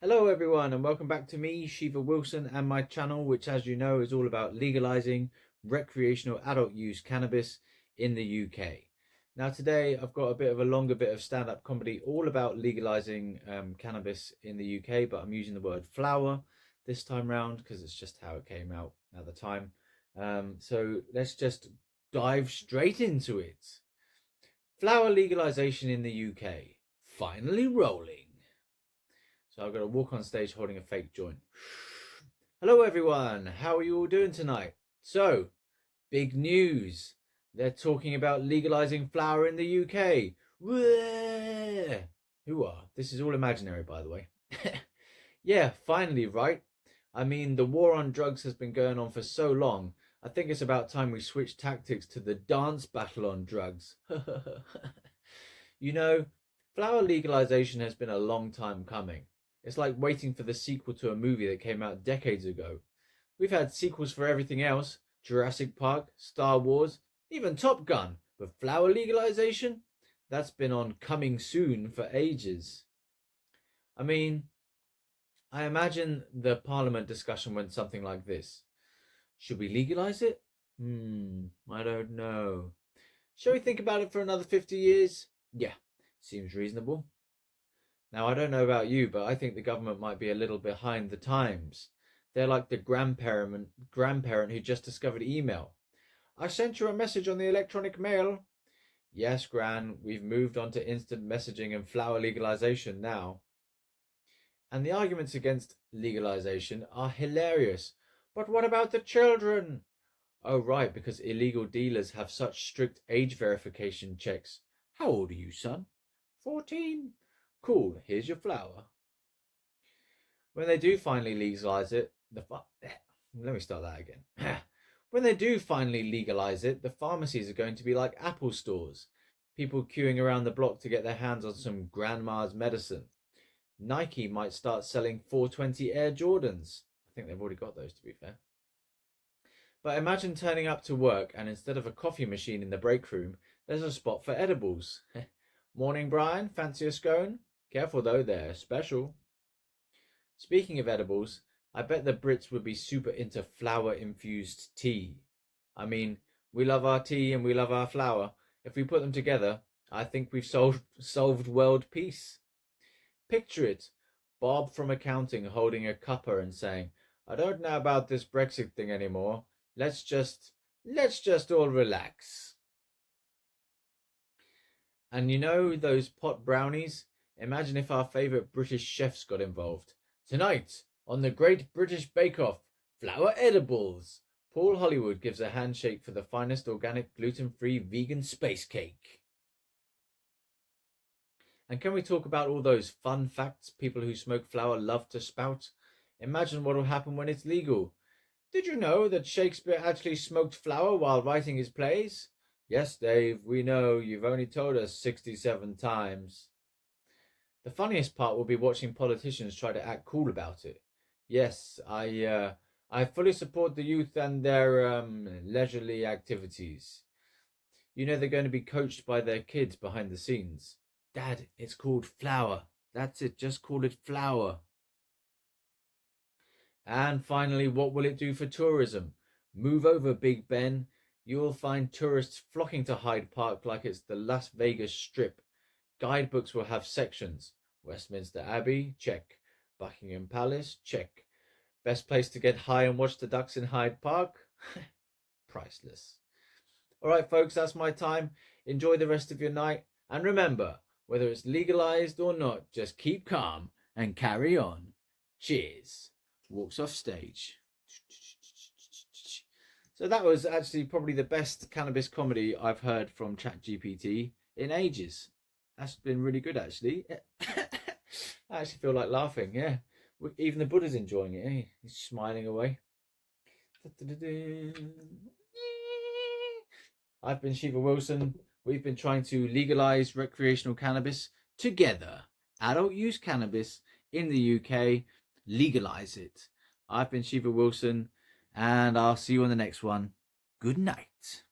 Hello everyone and welcome back to me, Shiva Wilson, and my channel, which as you know is all about legalizing recreational adult use cannabis in the UK. Now today I've got a bit of a longer bit of stand-up comedy all about legalizing cannabis in the UK, but I'm using the word flower this time round because it's just how it came out at the time. So let's just dive straight into it. Flower legalization in the UK, finally rolling. So I've got to walk on stage holding a fake joint. Hello everyone, how are you all doing tonight? So, big news. They're talking about legalizing flower in the UK. Who are? This is all imaginary, by the way. Yeah, finally, right? I mean, the war on drugs has been going on for so long. I think it's about time we switch tactics to the dance battle on drugs. You know, flower legalization has been a long time coming. It's like waiting for the sequel to a movie that came out decades ago. We've had sequels for everything else: Jurassic Park, Star Wars, even Top Gun. But flower legalization? That's been on coming soon for ages. I mean, I imagine the parliament discussion went something like this. Should we legalize it? I don't know. Shall we think about it for another 50 years? Yeah, seems reasonable. Now, I don't know about you, but I think the government might be a little behind the times. They're like the grandparent who just discovered email. I sent you a message on the electronic mail. Yes, Gran, we've moved on to instant messaging and flower legalization now. And the arguments against legalization are hilarious. But what about the children? Oh, right, because illegal dealers have such strict age verification checks. How old are you, son? 14. Cool, here's your flower. When they do finally legalize it, let me start that again. When they do finally legalize it, the pharmacies are going to be like Apple stores. People queuing around the block to get their hands on some grandma's medicine. Nike might start selling 420 Air Jordans. I think they've already got those, to be fair. But imagine turning up to work and instead of a coffee machine in the break room, there's a spot for edibles. Morning, Brian. Fancy a scone? Careful though, they're special. Speaking of edibles, I bet the Brits would be super into flower-infused tea. I mean, we love our tea and we love our flower. If we put them together, I think we've solved world peace. Picture it, Bob from accounting holding a cuppa and saying, I don't know about this Brexit thing anymore. Let's just all relax. And you know those pot brownies? Imagine if our favourite British chefs got involved. Tonight, on the Great British Bake Off, flower edibles. Paul Hollywood gives a handshake for the finest organic gluten-free vegan space cake. And can we talk about all those fun facts people who smoke flower love to spout? Imagine what will happen when it's legal. Did you know that Shakespeare actually smoked flower while writing his plays? Yes, Dave, we know. You've only told us 67 times. The funniest part will be watching politicians try to act cool about it. Yes, I fully support the youth and their leisurely activities. You know they're going to be coached by their kids behind the scenes. Dad, it's called flower. That's it, just call it flower. And finally, what will it do for tourism? Move over, Big Ben. You will find tourists flocking to Hyde Park like it's the Las Vegas Strip. Guidebooks will have sections. Westminster Abbey, check. Buckingham Palace, check. Best place to get high and watch the ducks in Hyde Park? Priceless. All right, folks, that's my time. Enjoy the rest of your night. And remember, whether it's legalized or not, just keep calm and carry on. Cheers. Walks off stage. So that was actually probably the best cannabis comedy I've heard from ChatGPT in ages. That's been really good, actually. I actually feel like laughing, yeah. Even the Buddha's enjoying it, eh? He's smiling away. I've been Shiva Wilson. We've been trying to legalize recreational cannabis together. Adult use cannabis in the UK. Legalize it. I've been Shiva Wilson, and I'll see you on the next one. Good night.